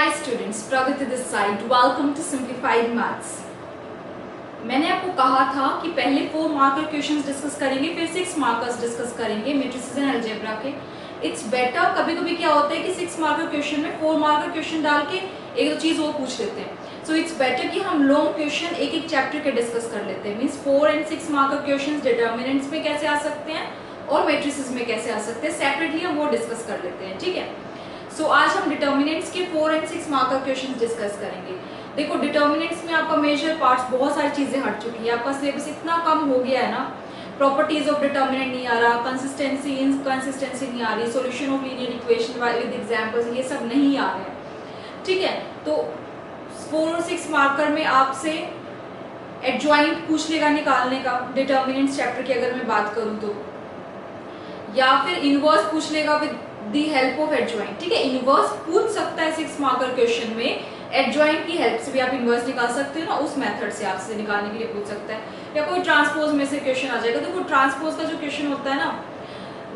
Hi students, Pragati this side. Welcome to simplified maths. मैंने आपको कहा था कि पहले 4 मार्कर क्वेश्चंस डिस्कस करेंगे, फिर 6 मार्कर्स डिस्कस करेंगे मैट्रिसेस एंड अलजेब्रा के। इट्स बेटर, कभी कभी क्या होता है कि 6 मार्कर क्वेश्चन में 4 मार्कर क्वेश्चन डाल के एक दो चीज वो पूछ लेते हैं। सो इट्स बेटर कि हम लॉन्ग क्वेश्चन एक एक चैप्टर के डिस्कस कर लेते हैं। Means 4 and 6 marker question determinants में कैसे आ सकते हैं और मैट्रिसेस में कैसे आ सकते हैं, सेपरेटली हम वो डिस्कस कर लेते हैं। ठीक है, सो आज हम डिटर्मिनेंट्स के 4 एंड 6 मार्कर क्वेश्चंस डिस्कस करेंगे। देखो, डिटर्मिनेंट्स में आपका मेजर पार्ट्स, बहुत सारी चीजें हट चुकी है, आपका सिलेबस इतना कम हो गया है ना। प्रॉपर्टीज ऑफ डिटर्मिनेंट नहीं आ रहा, कंसिस्टेंसी इनकंसिस्टेंसी नहीं आ रही, solution of linear equation with examples, ये सब नहीं आ रहे हैं। ठीक है, तो 4 और 6 मार्कर में आपसे एडजॉइंट पूछ लेगा निकालने का डिटर्मिनेंट्स चैप्टर की अगर मैं बात करूं तो, या फिर इनवर्स पूछ लेगा with the help of adjoint. ठीक है, इनवर्स पूछ सकता है 6 मार्कर क्वेश्चन में, एडजॉइंट की हेल्प से भी आप इनवर्स निकाल सकते हो ना, उस मेथड से आपसे निकालने के लिए पूछ सकता है। या कोई ट्रांसपोज में से क्वेश्चन आ जाएगा। तो वो ट्रांसपोज का जो क्वेश्चन होता है ना,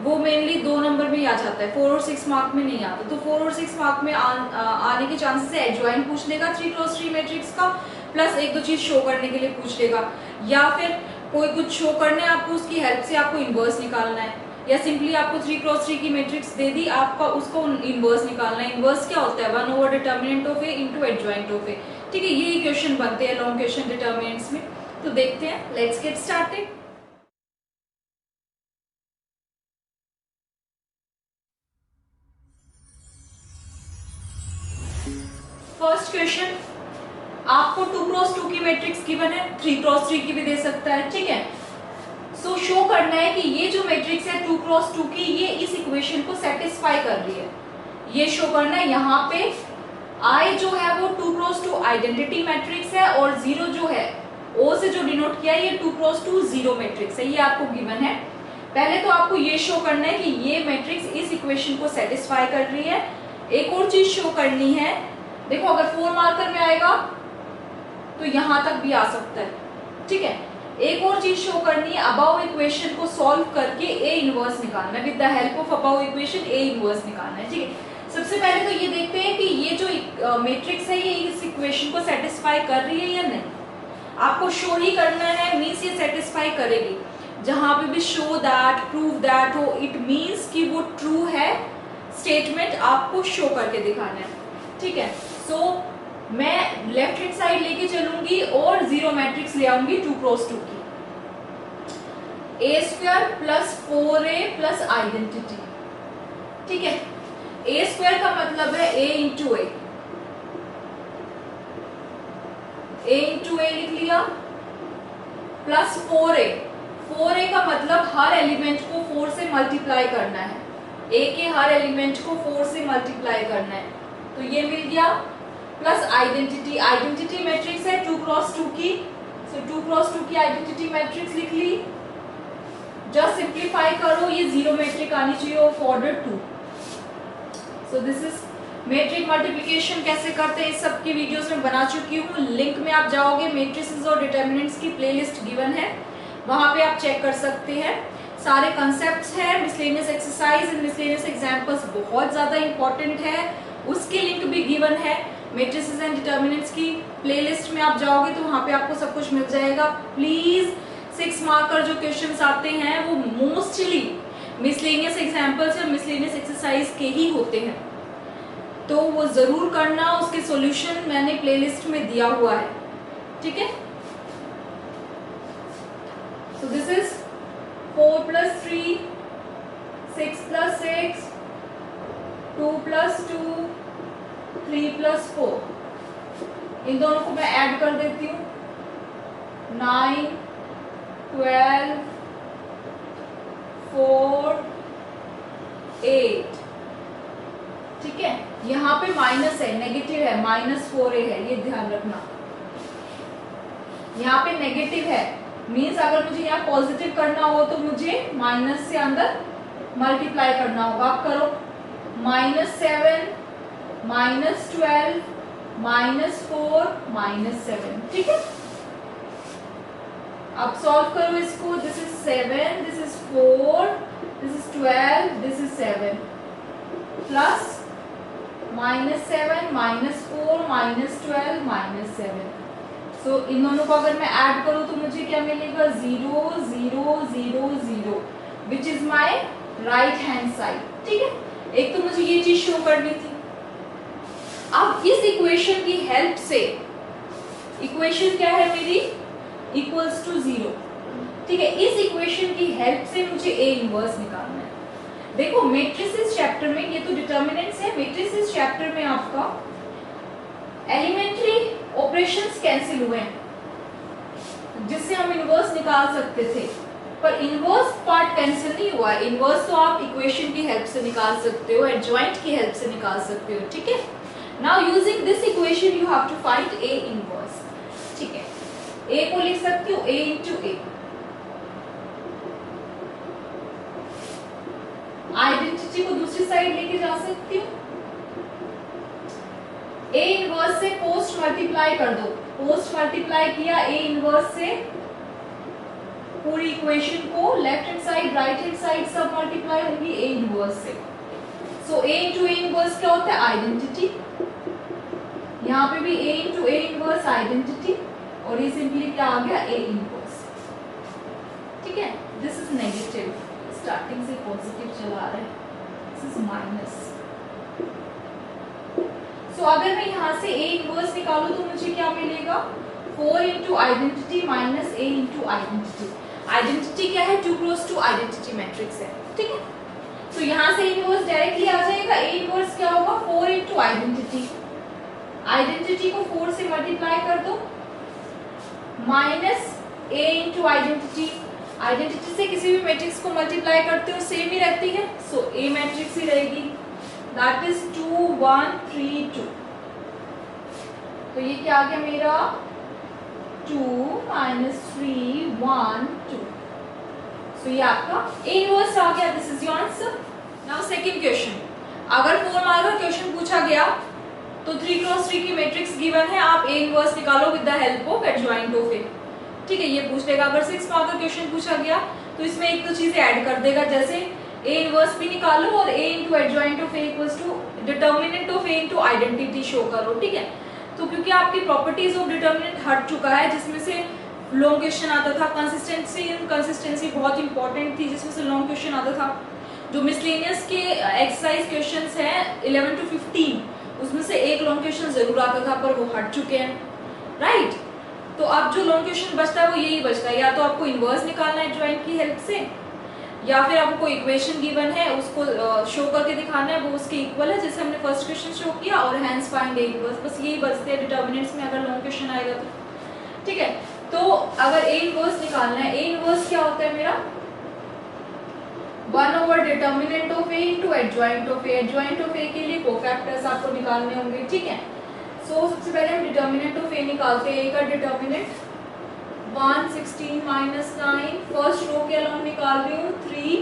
वो मेनली 2 नंबर में ही आ जाता है, 4 और 6 मार्क में नहीं आता। तो 4 और 6 मार्क में आने के चांसेस है एडजॉइंट पूछ लेगा 3x3 मैट्रिक्स का, प्लस एक दो चीज शो करने के लिए पूछ लेगा, या फिर कोई कुछ शो करना है आपको, उसकी हेल्प से आपको इनवर्स निकालना है, या सिंपली आपको 3x3 की मैट्रिक्स दे दी, आपका उसको इनवर्स निकालना है। इनवर्स क्या होता है? 1 over determinant of A into adjoint of A. ठीक है, ये क्वेश्चन बनते हैं लॉन्ग क्वेश्चन डिटर्मिनेंट्स में। तो देखते हैं, let's get started. First question, आपको 2x2 की मैट्रिक्स गिवन है, 3x3 की भी दे सकता है। ठीक है, सो शो करना है कि ये जो मैट्रिक्स है 2x2 की, ये इस इक्वेशन को सेटिस्फाई कर रही है। ये शो करना है। यहाँ पे I जो है वो 2x2 आइडेंटिटी मैट्रिक्स है, और 0 जो है O से जो डिनोट किया है, ये 2x2 जीरो मैट्रिक्स है। ये आपको गिवन है। पहले तो आपको ये शो करना है कि ये मैट्रिक्स इस इक्वेशन को सेटिस्फाई कर रही है। एक और चीज शो करनी है, देखो अगर 4 मार्कर में आएगा तो यहां तक भी आ सकता है। ठीक है, एक और चीज शो करनी है, अबाव इक्वेशन को सॉल्व करके ए इनवर्स निकालना है। With the help of above equation A inverse निकालना है। ठीक है, सबसे पहले तो ये देखते हैं कि ये जो मैट्रिक्स है ये इस इक्वेशन को सेटिस्फाई कर रही है या नहीं। आपको शो ही करना है, मीन्स ये सेटिस्फाई करेगी। जहां पे भी शो दैट, प्रूव दैट हो, इट मीन्स कि वो ट्रू है स्टेटमेंट, आपको शो करके दिखाना है। ठीक है, सो मैं लेफ्ट हैंड साइड लेके चलूंगी और जीरो मैट्रिक्स ले आऊंगी 2x2 की। a² plus 4a plus identity. ठीक है, a² का मतलब है a into A, a into A लिख लिया, प्लस 4a। 4a का मतलब हर एलिमेंट को 4 से मल्टीप्लाई करना है, a के हर एलिमेंट को 4 से मल्टीप्लाई करना है, तो ये मिल गया। प्लस आइडेंटिटी, आइडेंटिटी मैट्रिक्स है 2x2 की, सो 2x2 की आइडेंटिटी मैट्रिक्स लिख ली। जस्ट सिंप्लीफाई करो, ये जीरो मैट्रिक आनी चाहिए of order 2। So this is matrix multiplication कैसे करते हैं, इस सब की वीडियोस में बना चुकी हूँ। लिंक में आप जाओगे, मैट्रिसेस और डिटर्मिनेंट्स की प्लेलिस्ट गिवन है, वहां पे आप चेक कर सकते हैं। सारे कंसेप्ट्स हैं, miscellaneous exercise and miscellaneous examples बहुत ज्यादा इंपॉर्टेंट है, उसकी लिंक भी गिवन है। मैट्रिसेस एंड डिटर्मिनेंट्स की प्लेलिस्ट में आप जाओगे तो वहां पे आपको सब कुछ मिल जाएगा। प्लीज 6 मार्कर जो क्वेश्चंस आते हैं वो मोस्टली मिसलेनियस एग्जांपल्स या मिसलेनियस एक्सरसाइज के ही होते हैं, तो वो जरूर करना। उसके सॉल्यूशन मैंने प्लेलिस्ट में दिया हुआ है। ठीक है, सो दिस इज 4 + 3, 6 + 6, 2 + 2, 3 + 4। इन दोनों को मैं ऐड कर देती हूँ, 9, 12, 4, 8। ठीक है, यहाँ पे माइनस है, नेगेटिव है, -4a है, ये ध्यान रखना। यहाँ पे नेगेटिव है, मीन्स अगर मुझे यहाँ पॉजिटिव करना हो तो मुझे माइनस से अंदर मल्टीप्लाई करना होगा। आप करो, -7, -12, -4, -7। ठीक है, अब सॉल्व करो इसको। This is 7, this is 4, this is 12, this is 7, plus -7 -4 -12 -7। सो इन दोनों को अगर मैं ऐड करूं तो मुझे क्या मिलेगा 0 0 0 0 which is my right hand side. ठीक है, एक तो मुझे ये चीज शो करनी थी। अब इस इक्वेशन की हेल्प से, इक्वेशन क्या है मेरी इक्वल्स टू 0। ठीक है, इस इक्वेशन की हेल्प से मुझे ए इनवर्स निकालना है। देखो मैट्रिसेस चैप्टर में ये तो डिटर्मिनेंट्स है, मैट्रिसेस चैप्टर में आपका एलिमेंट्री ऑपरेशंस कैंसिल हुए हैं जिससे हम इनवर्स निकाल सकते थे, पर इनवर्स पार्ट कैंसिल नहीं हुआ है। इनवर्स तो आप इक्वेशन की हेल्प से निकाल सकते हो, एडजॉइंट की हेल्प से निकाल सकते हो। ठीक है, now using this equation you have to find A inverse. ठीक है, ए को लिख सकती हूँ ए इंटू ए, आइडेंटिटी को दूसरी साइड लेके जा सकती हूँ। ए इनवर्स से पोस्ट मल्टीप्लाई कर दो, पोस्ट मल्टीप्लाई किया ए इनवर्स से, पूरी इक्वेशन को left hand side right hand side सब मल्टीप्लाई होंगी ए इनवर्स से। सो ए इंटू ए इनवर्स क्या होता है आइडेंटिटी, यहाँ पे भी ए इंटू ए इनवर्स आइडेंटिटी, और ये सिंपली क्या आ गया ए इनवर्स। ठीक है, दिस इज नेगेटिव, स्टार्टिंग से पॉजिटिव चला रहा है, दिस इज माइनस। सो अगर मैं यहाँ से ए इनवर्स निकालूं तो मुझे क्या मिलेगा 4 इंटू आइडेंटिटी माइनस ए इंटू आइडेंटिटी। आइडेंटिटी क्या है 2 क्रॉस 2 आइडेंटिटी मैट्रिक्स है। ठीक है, तो यहाँ से इनवर्स डायरेक्टली आ जाएगा। ए इनवर्स क्या होगा 4 इंटू आइडेंटिटी, आइडेंटिटी को 4 से मल्टीप्लाई कर दो, माइनस ए इंटू आइडेंटिटी। आइडेंटिटी से किसी भी मैट्रिक्स को मल्टीप्लाई करते हो सेम ही रहती है, सो ए मैट्रिक्स ही रहेगी, दैट इज 2 1 3 2। तो ये क्या आ गया मेरा 2 -3 1 2। सो ये आपका ए इनवर्स आ गया, this is your answer. Now second question, अगर 4 मार्क का क्वेश्चन पूछा गया तो 3 क्रॉस 3 की मैट्रिक्स गिवन है, आप ए इनवर्स निकालो with the help of adjoint of A. ठीक है, ये पूछ लेगा। अगर 6 मार्क का क्वेश्चन पूछा गया तो इसमें एक तो चीजें ऐड कर देगा, जैसे ए इनवर्स भी निकालो और A into adjoint of A equals to determinant of A into identity show करो। ठीक है, तो क्योंकि आपकी प्रॉपर्टीज ऑफ डिटर्मिनेंट हट चुका है, जिसमें से लॉन्ग क्वेश्चन आता था, कंसिस्टेंसी बहुत इंपॉर्टेंट थी जिसमें से लॉन्ग क्वेश्चन आता था। जो मिसलेनियस के एक्सरसाइज क्वेश्चंस हैं 11 to 15, उसमें से एक लॉन्ग क्वेश्चन जरूर आता था, पर वो हट चुके हैं। राइट, तो अब जो लॉन्ग क्वेश्चन बचता है वो यही बचता है, या तो आपको इनवर्स निकालना है एडजॉइंट की हेल्प से, या फिर आपको इक्वेशन गिवन है उसको शो करके दिखाना है वो उसके इक्वल है, जैसे हमने फर्स्ट क्वेश्चन शो किया, और हैंस फाइंड ए इनवर्स। बस यही बचते हैं डिटर्मिनेंट्स में अगर लॉन्ग क्वेश्चन आएगा तो। ठीक है, तो अगर ए इनवर्स निकालना है, ए इनवर्स क्या होता है मेरा 1 over determinant of A into adjoint of A. Adjoint of A के लिए कोफैक्टर्स आपको निकालने होंगे। ठीक है, सो सबसे पहले हम डिटर्मिनेंट ऑफ ए निकालते हैं। ए का डिटर्मिनेंट 1 16 -9, फर्स्ट रो के अलोंग निकाल रही हूँ 3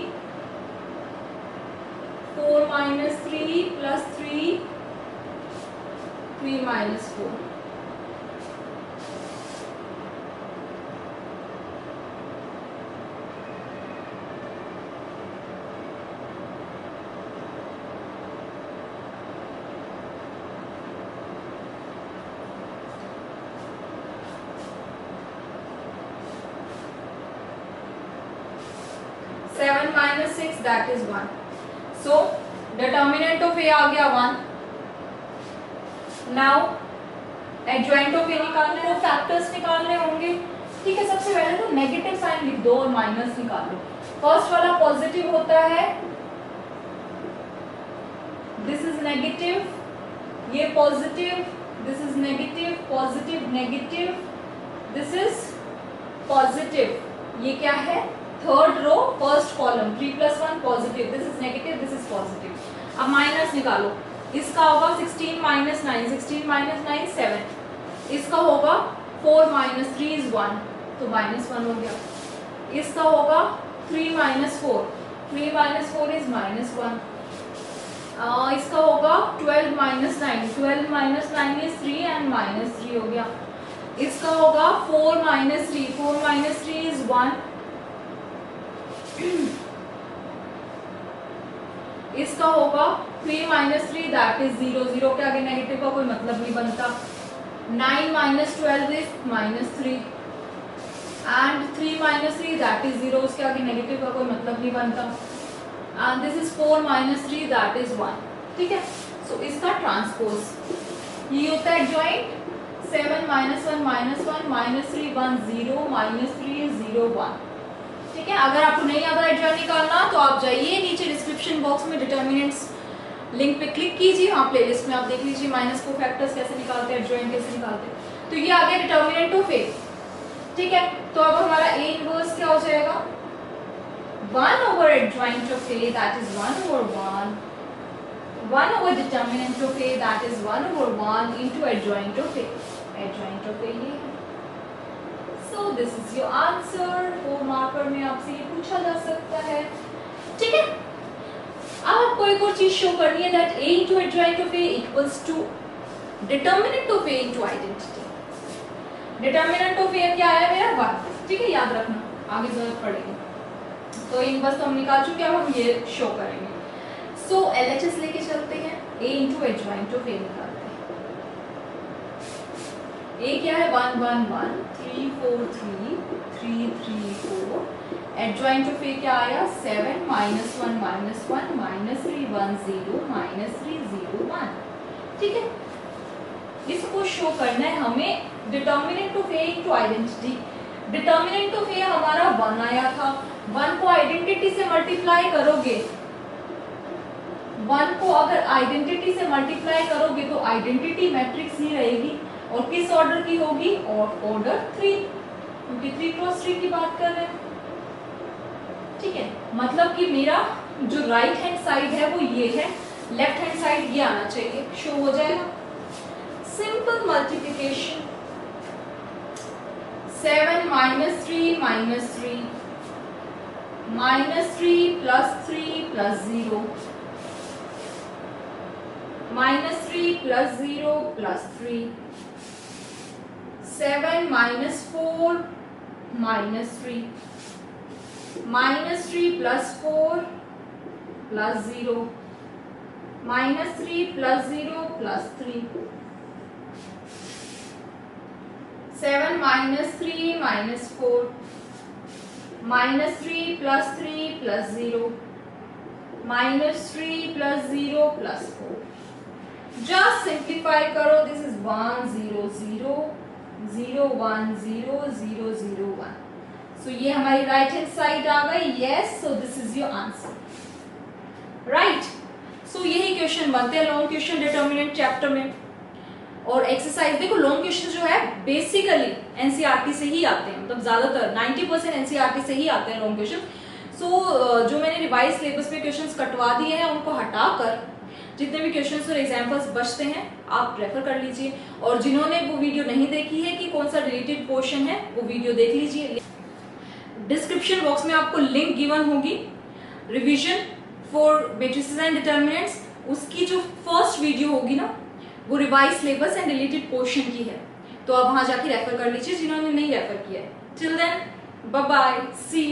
4 -3 plus 3 3 -4। Seven minus 6 that is 1। So determinant of A आ गया 1। नाउ एडजॉइंट ऑफ ए निकालने हैं, फैक्टर्स निकालने होंगे। ठीक है, सबसे पहले तो नेगेटिव साइन लिख दो और माइनस निकाल लो। फर्स्ट वाला पॉजिटिव होता है, दिस इज नेगेटिव, ये positive, this is negative, positive negative, this is positive. ये क्या है third row first column 3 + 1 positive, this is negative, this is positive. अब माइनस निकालो, इसका होगा 16 - 9, 16 - 9 7। इसका होगा 4 - 3 is 1, तो -1 हो गया। इसका होगा 3 - 4, 3 - 4 is -1। इसका होगा 12 - 9, 12 - 9 is 3 and -3 हो गया। इसका होगा 4 - 3, 4 - 3 is 1। इसका होगा 3 माइनस 3 दैट इज 0, 0 के आगे नेगेटिव का कोई मतलब नहीं बनता। 9 minus 12 is -3 and 3 minus 3 that is 0, उसके आगे नेगेटिव का कोई मतलब नहीं बनता। And this is 4 minus 3 that is 1। ठीक है, सो इसका ट्रांसपोज ये होता है adjoint 7 minus 1 minus 1 minus 3 1 0 minus 3 0 1। ठीक है, अगर आपको नहीं आता एडजॉइंट निकालना तो आप जाइए नीचे डिस्क्रिप्शन बॉक्स में डिटर्मिनेंट्स लिंक पे क्लिक कीजिए, वहाँ प्लेलिस्ट में आप देख लीजिए माइनस को फैक्टर्स कैसे निकालते हैं, एडजॉइंट कैसे निकालते हैं। तो ये आ गया डिटर्मिनेंट ऑफ ए। ठीक है, तो अब हमारा ए इनवर्स क्या हो जाएगा, 1 over adjoint of A that is 1 over 1, 1 over determinant of A that is 1 over 1 into adjoint of A. Adjoint of A ये है। So this is your answer. 4 marker में आपसे ये पूछा जा सकता है। ठीक है, अब आपको एक और चीज शो करनी है that a into adjoint of a equals to determinant of a into identity। determinant of a क्या आया मेरा 1। ठीक है, याद रखना, आगे जरूरत पड़ेगी। तो इन बस तो हम निकाल चुके, अब हम ये शो करेंगे। सो LHS लेके चलते हैं, a into adjoint of a निकालते हैं। a क्या है 1 1 1 3 4 3 3 3 4। एडजॉइंट ऑफ ए क्या आया 7 माइनस 1 माइनस 1 माइनस 3 1 0 माइनस 3 0 1। ठीक है, इसको शो करना है हमें determinant of A into identity. Determinant of A हमारा 1 आया था, 1 को आइडेंटिटी से मल्टीप्लाई करोगे, 1 को अगर आइडेंटिटी से मल्टीप्लाई करोगे तो आइडेंटिटी मैट्रिक्स ही रहेगी और किस ऑर्डर की होगी, ऑर्डर 3, क्योंकि 3 क्रॉस 3 की बात कर रहे हैं। ठीक है, मतलब कि मेरा जो राइट हैंड साइड है वो ये है, लेफ्ट हैंड साइड ये आना चाहिए, शो हो जाएगा। Simple multiplication 7 minus 3 minus 3 minus 3 plus 0 minus 3 plus 0 plus 3 7 minus 4 minus 3 minus 3 plus 4 plus 0 minus 3 plus 0 plus 3 7 minus 3 minus 4 minus 3 plus 3 plus 0 minus 3 plus 0 plus 4। Just simplify करो, this is 1 0 0 0 1 0 0 0 1। सो ये हमारी right hand side आ गई। Yes, so this is your answer. Right, so यही question बनते हैं long question determinant chapter में। और एक्सरसाइज देखो, लॉन्ग क्वेश्चन जो है बेसिकली एनसीईआरटी से ही आते हैं, मतलब ज्यादातर 90% एनसीईआरटी से ही आते हैं लॉन्ग क्वेश्चन। सो जो मैंने रिवाइज सिलेबस पे क्वेश्चंस कटवा दिए हैं उनको हटाकर जितने भी क्वेश्चंस और एग्जांपल्स बचते हैं आप रेफर कर लीजिए। और जिन्होंने वो वीडियो नहीं देखी है कि कौन सा रिलेटेड पोर्शन है, वो वीडियो देख लीजिए। डिस्क्रिप्शन बॉक्स में आपको लिंक गिवन होगी revision for matrices and determinants, उसकी जो फर्स्ट वीडियो होगी ना वो revise syllabus and related portion की है, तो आप वहां जाके रेफर कर लीजिए जिन्होंने नहीं रेफर किया है। Till then bye bye, see you.